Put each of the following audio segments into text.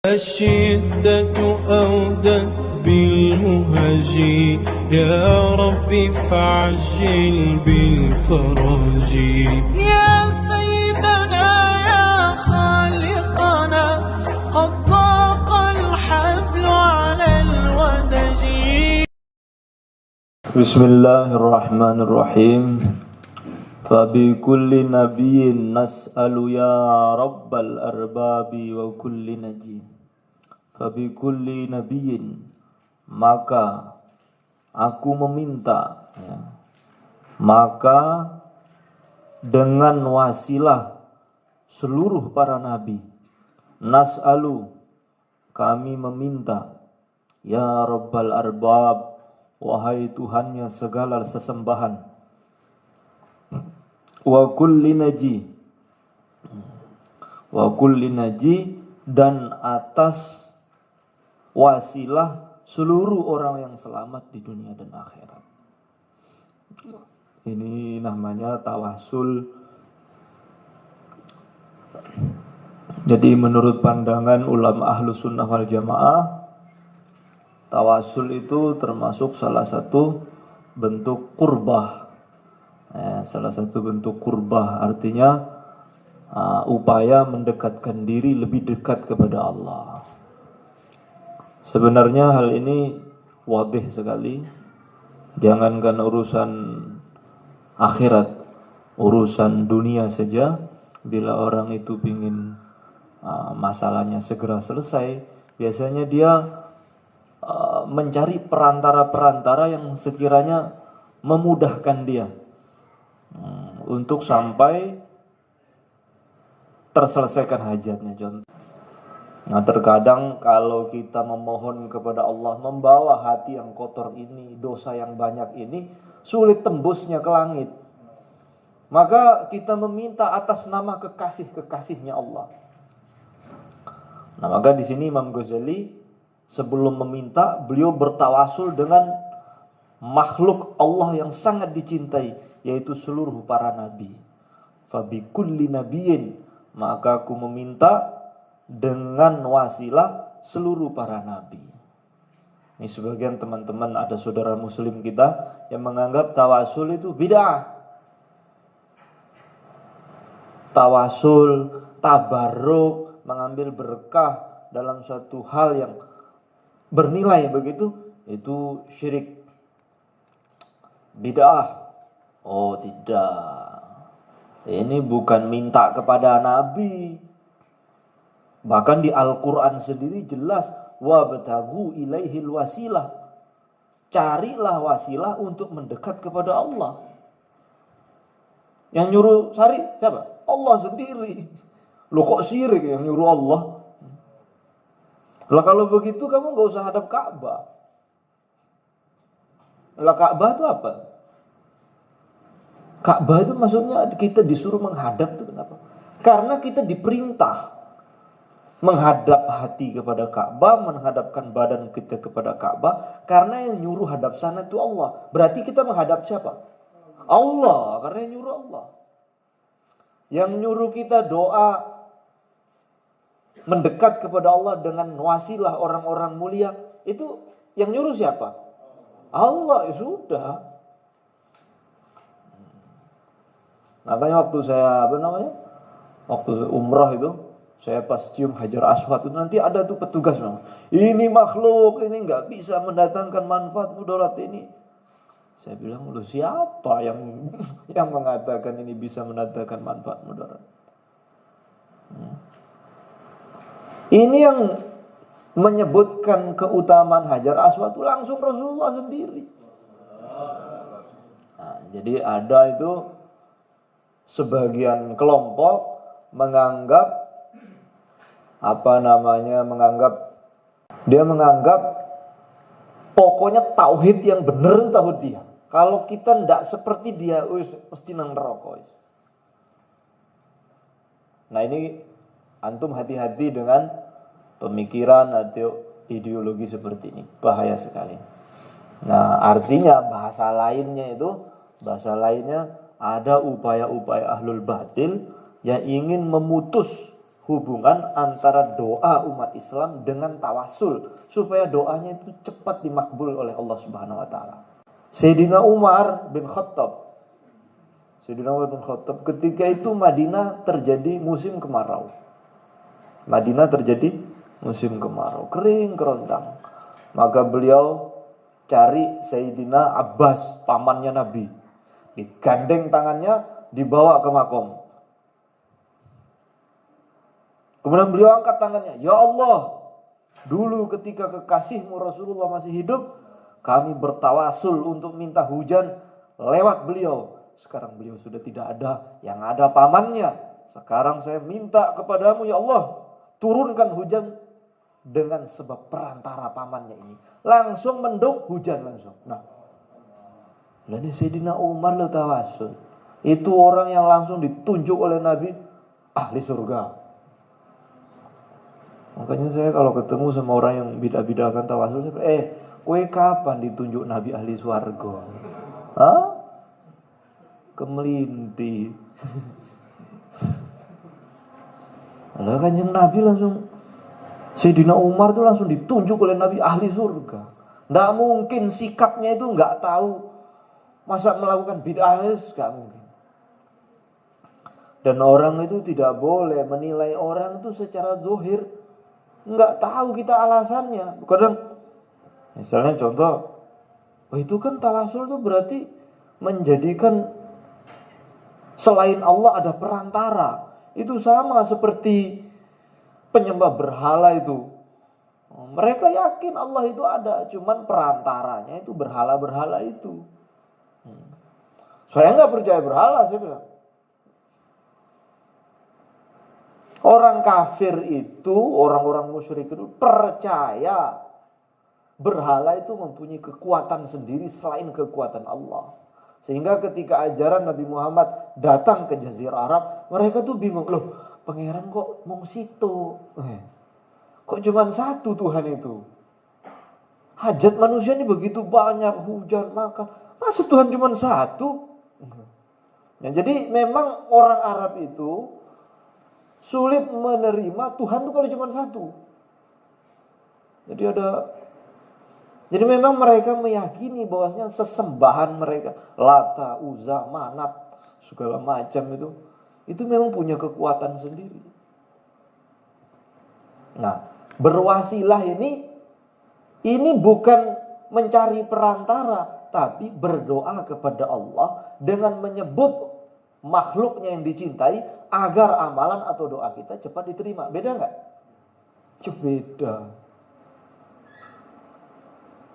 الشدة أودت بالمهج يا ربي فعجل بالفرج يا سيدنا يا خالقنا قد ضاق الحبل على الودج. بسم الله الرحمن الرحيم. فبكل نبي نسأل يا رب الأرباب وكل نجي. Fabikulli nabiyyin, maka aku meminta, maka dengan wasilah seluruh para nabi, nas'alu, kami meminta, ya Rabbal Arbab, wahai Tuhannya segala sesembahan, wa kulli naji, dan atas wasilah seluruh orang yang selamat di dunia dan akhirat. Ini namanya tawasul. Jadi menurut pandangan ulama ahlu sunnah wal jamaah, tawasul itu termasuk salah satu bentuk qurbah. Salah satu bentuk qurbah artinya upaya mendekatkan diri lebih dekat kepada Allah. Sebenarnya hal ini wadih sekali. Jangankan urusan akhirat, urusan dunia saja, bila orang itu ingin masalahnya segera selesai, biasanya dia mencari perantara-perantara yang sekiranya memudahkan dia untuk sampai terselesaikan hajatnya. Contoh, nah terkadang kalau kita memohon kepada Allah, membawa hati yang kotor ini, dosa yang banyak ini, sulit tembusnya ke langit. Maka kita meminta atas nama kekasih-kekasihnya Allah. Nah maka di sini Imam Ghazali sebelum meminta, beliau bertawasul dengan makhluk Allah yang sangat dicintai, yaitu seluruh para nabi. Fabikulli nabiyyin, maka aku meminta dengan wasilah seluruh para nabi. Ini sebagian teman-teman, ada saudara muslim kita yang menganggap tawasul itu bid'ah. Tawasul, tabarruk, mengambil berkah dalam suatu hal yang bernilai begitu, itu syirik, bid'ah. Oh tidak, ini bukan minta kepada nabi. Bahkan di Al-Quran sendiri jelas, wabtaghu ilaihil wasilah, carilah wasilah untuk mendekat kepada Allah. Yang nyuruh cari siapa? Allah sendiri. Loh kok syirik yang nyuruh Allah? Lah kalau begitu kamu gak usah hadap Ka'bah. Lah Ka'bah itu apa? Ka'bah itu maksudnya kita disuruh menghadap itu kenapa? Karena kita diperintah menghadap hati kepada Ka'bah, menghadapkan badan kita kepada Ka'bah, karena yang nyuruh hadap sana itu Allah. Berarti kita menghadap siapa? Allah, karena yang nyuruh Allah. Yang nyuruh kita doa mendekat kepada Allah dengan wasilah orang-orang mulia, itu yang nyuruh siapa? Allah, ya sudah. Makanya waktu saya waktu umrah itu, saya pas cium Hajar Aswad itu nanti ada tuh petugas, ini makhluk ini nggak bisa mendatangkan manfaat mudarat ini. Saya bilang, lu siapa yang mengatakan ini bisa mendatangkan manfaat mudarat? Ini yang menyebutkan keutamaan Hajar Aswad itu langsung Rasulullah sendiri. Nah, jadi ada itu sebagian kelompok menganggap pokoknya tauhid yang benar tauhid dia. Kalau kita ndak seperti dia, mesti nang neraka. Nah ini antum hati-hati dengan pemikiran atau ideologi seperti ini, bahaya sekali. Nah artinya bahasa lainnya ada upaya-upaya ahlul batil yang ingin memutus hubungan antara doa umat Islam dengan tawasul supaya doanya itu cepat dimakbul oleh Allah Subhanahu wa taala. Sayyidina Umar bin Khattab ketika itu Madinah terjadi musim kemarau. Kering kerontang. Maka beliau cari Sayyidina Abbas, pamannya Nabi. Digandeng tangannya, dibawa ke makom. Kemudian beliau angkat tangannya, "Ya Allah, dulu ketika kekasihmu Rasulullah masih hidup, kami bertawasul untuk minta hujan lewat beliau. Sekarang beliau sudah tidak ada, yang ada pamannya. Sekarang saya minta kepadamu ya Allah, turunkan hujan dengan sebab perantara pamannya ini." Langsung mendung, hujan langsung. Nah, ini Sayyidina Umar lo tawasul. Itu orang yang langsung ditunjuk oleh Nabi ahli surga. Makanya saya kalau ketemu sama orang yang bidah-bidahkan tawasul, saya kowe kapan ditunjuk Nabi ahli swarga? Hah? Kemelinti. Lalu Kanjeng Nabi langsung, Sayyidina Umar itu langsung ditunjuk oleh Nabi ahli surga. Nggak mungkin sikapnya itu nggak tahu. Masa melakukan bid'ah, nggak mungkin. Dan orang itu tidak boleh menilai orang itu secara zahir. Nggak tahu kita alasannya. Kadang, misalnya contoh, itu kan tawasul itu berarti menjadikan selain Allah ada perantara. Itu sama seperti penyembah berhala itu. Mereka yakin Allah itu ada, cuman perantaranya itu berhala-berhala itu. Saya nggak percaya berhala, saya bilang. Orang kafir itu, orang-orang musyrik itu percaya berhala itu mempunyai kekuatan sendiri selain kekuatan Allah. Sehingga ketika ajaran Nabi Muhammad datang ke Jazirah Arab, mereka tuh bingung, loh pangeran kok mung situ? Kok cuma satu Tuhan itu? Hajat manusia ini begitu banyak, hujan, makan. Masa Tuhan cuma satu? Nah, jadi memang orang Arab itu sulit menerima Tuhan itu kalau cuma satu. Jadi memang mereka meyakini bahwasanya sesembahan mereka, Lata, Uzza, Manat, segala macam itu memang punya kekuatan sendiri. Nah, berwasilah ini bukan mencari perantara, tapi berdoa kepada Allah dengan menyebut makhluknya yang dicintai agar amalan atau doa kita cepat diterima. Beda nggak?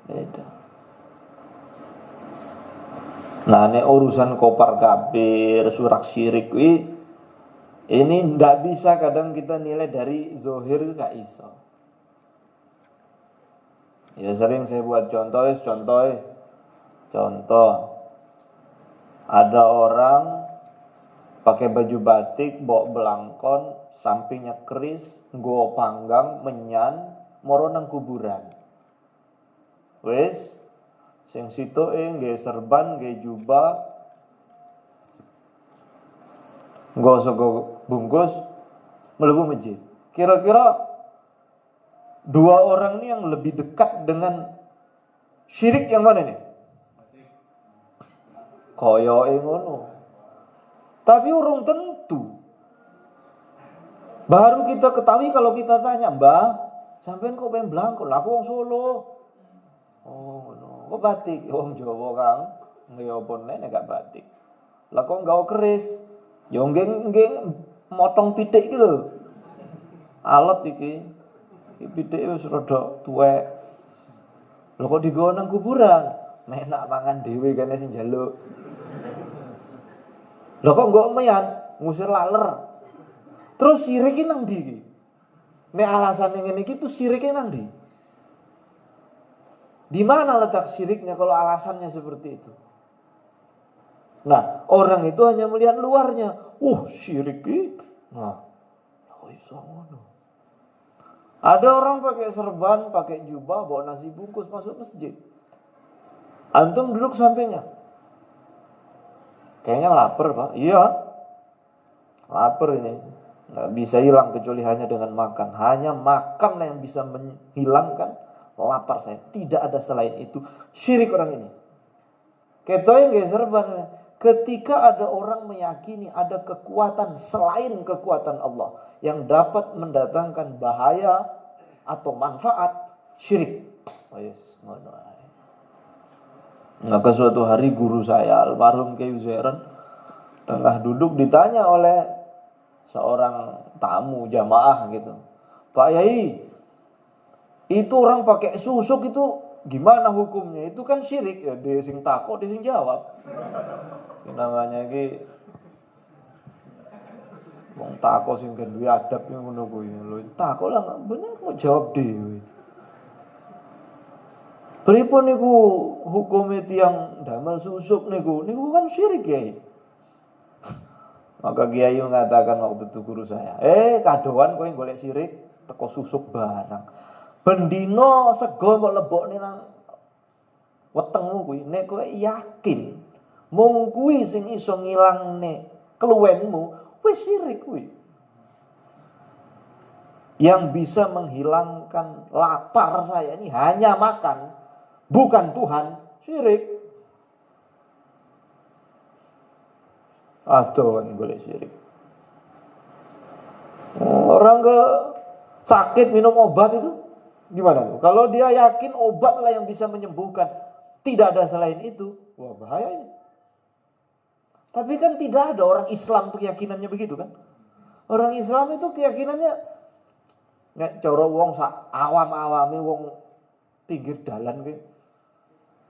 Beda. Nah, ini urusan kopar kafir, surak syirik ini ndak bisa kadang kita nilai dari zahir, nggak iso. Ya sering saya buat contoh. Ada orang pakai baju batik, bawa belangkon, sampingnya keris, nggo panggang, menyan, moro nang kuburan. Wis, sing sitoke nggih serban, nggih jubah, nggo sego bungkus, mlebu masjid. Kira-kira dua orang ini yang lebih dekat dengan syirik yang mana nih? Koyoke ngono. Tapi urung tentu. Baru kita ketahui kalau kita tanya, "Mbah, sampean kok pengen blangkon? Aku wong Solo." "Oh, no. Kok batik?" "Wong Jawa, Kang." "Ya apa nek gak batik." "Lah kok nggawa keris?" "Ya nggih motong pitik iki lho. Alat iki. Iki pitike wis rada tuwek." "Lho kok digawa nang kuburan?" "Nek mangan dhewe kene sing njaluk." "Lho kok nggo meyan ngusir laler." Terus sirike nang ndi iki? Nek alasane ngene iki tuh sirike nang ndi? Di mana letak syiriknya kalau alasannya seperti itu? Nah, orang itu hanya melihat luarnya. Syirik iki. Nah, kok iso ngono? Ada orang pakai serban, pakai jubah, bawa nasi bungkus masuk masjid. Antum duduk sampingnya. Kayaknya lapar, Pak. Iya. Lapar ini. Nggak bisa hilang kecuali hanya dengan makan. Hanya makan yang bisa menghilangkan lapar saya. Tidak ada selain itu. Syirik orang ini. Ketoy geser ban. Ketika ada orang meyakini ada kekuatan selain kekuatan Allah yang dapat mendatangkan bahaya atau manfaat, syirik. Maka suatu hari guru saya almarhum Kyai Uzairan tengah duduk ditanya oleh seorang tamu jamaah gitu, Pak Yai, itu orang pakai susuk itu gimana hukumnya? Itu kan syirik. Ya dia sing takut, dia sing jawab. Namanya ki wong takut sing duwe adab yang ngono kuwi. Lho takut lah bener mau jawab dhewe. Pripun niku hukume tiyang damel susuk niku kan syirik ya. Maka Kiai mengatakan waktu itu guru saya, kadoan kowe golek sirik teko susuk barang. Bendino sego mbok lebokne nang wetengmu kuwi, nek kowe yakin mung kuwi sing iso ngilangne keluwenmu, wis sirik kuwi. Yang bisa menghilangkan lapar saya ini hanya makan, bukan Tuhan, syirik. Aduh, golek syirik. Orang ke sakit minum obat itu gimana tuh? Kalau dia yakin obat lah yang bisa menyembuhkan, tidak ada selain itu, wah bahaya ini. Tapi kan tidak ada orang Islam keyakinannya begitu kan? Orang Islam itu keyakinannya nek cara wong sak awam-awame wong pinggir dalan kuwi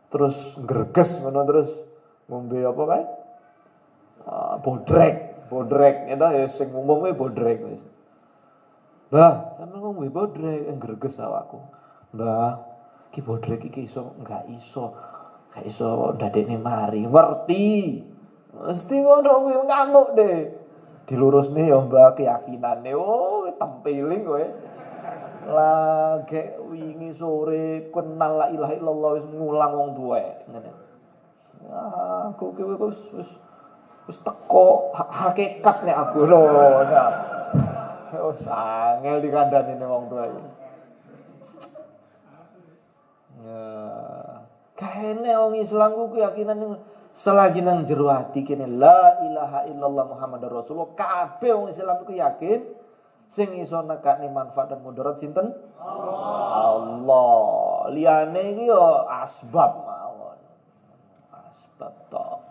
terus greges ngono terus ngombe apa kae? Bodrek itu ya sing umumnya bodrek wis. Mbah, sampe ngombe bodrek greges awakku. Mbah, ki bodrek iki gak iso ndadekne mari. Ngerti. Mesti ngono kuwi ngamuk deh. Dilurusne ya Mbah keyakinane. Oh, tempeling kowe. Lagi wingi sore kenal la ilaha illallah wis ngulang wong tuwek ngene. Aku ki wis teko hakikat nek aku lho. Wis angel dikandani wong tua iki. Kene wong Islam ku keyakinan selagi nang jero ati kene la ilaha illallah Muhammadur Rasulullah, kabeh wong Islam ku yakin sing iso nekani manfaat dan mudarat sinten? Allah. Liyane iki yo asbab mawon. Asbab tok.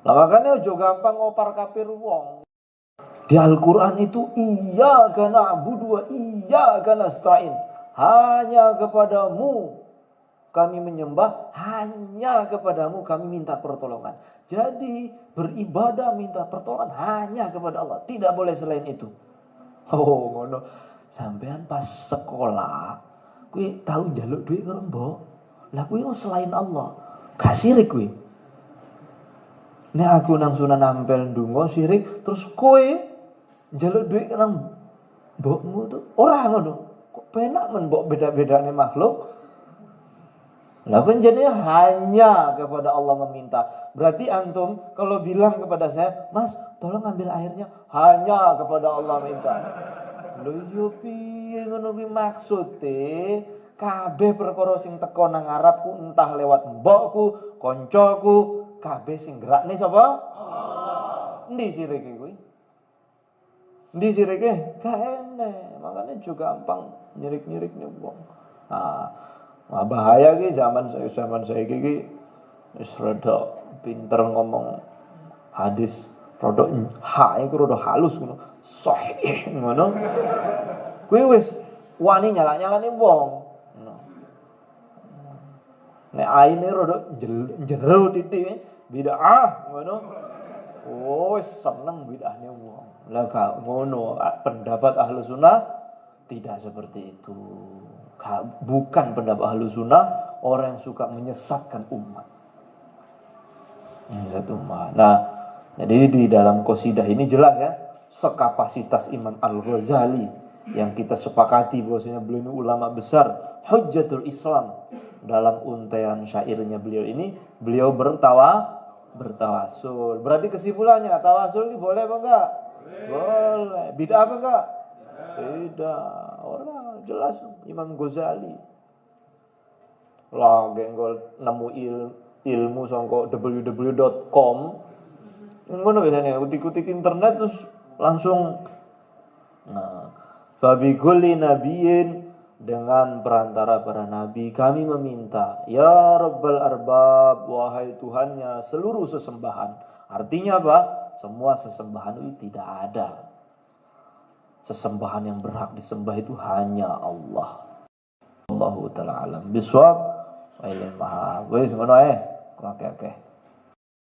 Lah makanya aja gampang ngopar kafir wong. Di Al-Qur'an itu iyyaka na'budu wa iyyaka nasta'in. Hanya kepadamu kami menyembah, hanya kepadamu kami minta pertolongan. Jadi beribadah minta pertolongan hanya kepada Allah, tidak boleh selain itu. Oh ngono. Sampean pas sekolah kuwi tahu njaluk duit karo mbok. Lah kuwi selain Allah. Gak sirik kuwi. Nek aku nang Sunan Ampel ndonga sirik terus kowe njaluk duit nang mbokmu tuh ora ngono. Kok penak men mbok beda-bedane makhluk. Lah kan jadinya hanya kepada Allah meminta. Berarti antum kalau bilang kepada saya, "Mas, tolong ambil airnya." Hanya kepada Allah minta. Lho yo piye ngono kuwi maksude? Kabeh perkara sing teko nang ngarepku entah lewat mbokku, koncoku, kabeh sing gerakne sapa? Allah. Endi sirike kuwi? Endi sirike? Gak enek. Makanya juga gampang nyirik-nyirikne wong. Bahaya ki zaman saya iki wis rada pinter ngomong hadis, rada iku rada halus ngono, sahih ngono. Kuwi wis wani nyala-nyalane wong. Nek aine rada jero titik bid'ah ngono. Oh, wis seneng bid'ahne wong. Lah gak ngono, pendapat Ahlus Sunnah tidak seperti itu. Bukan pendapat Ahlus Sunnah orang yang suka menyesatkan umat. Nah, jadi di dalam qasidah ini jelas ya, sekapasitas Imam Al-Ghazali yang kita sepakati bahwasanya beliau ini ulama besar, Hujjatul Islam. Dalam untaian syairnya beliau ini, beliau bertawasul. Berarti kesimpulannya tawasul ini boleh apa enggak? Boleh. Bid'ah apa enggak? Tidak. Orang jelas Imam Ghazali. Lah genggol nemu ilmu sangko www.com. Ngono biasanya kutik-kutik internet terus langsung babi kulli nabiyin, dengan perantara para nabi kami meminta, ya Rabbal Arbab, wahai Tuhannya seluruh sesembahan. Artinya apa? Semua sesembahan itu tidak ada. Sesembahan yang berhak disembah itu hanya Allah. Allahu ta'ala alam biswab. Wa ilaihi maha. Wis ngono ae. Oke.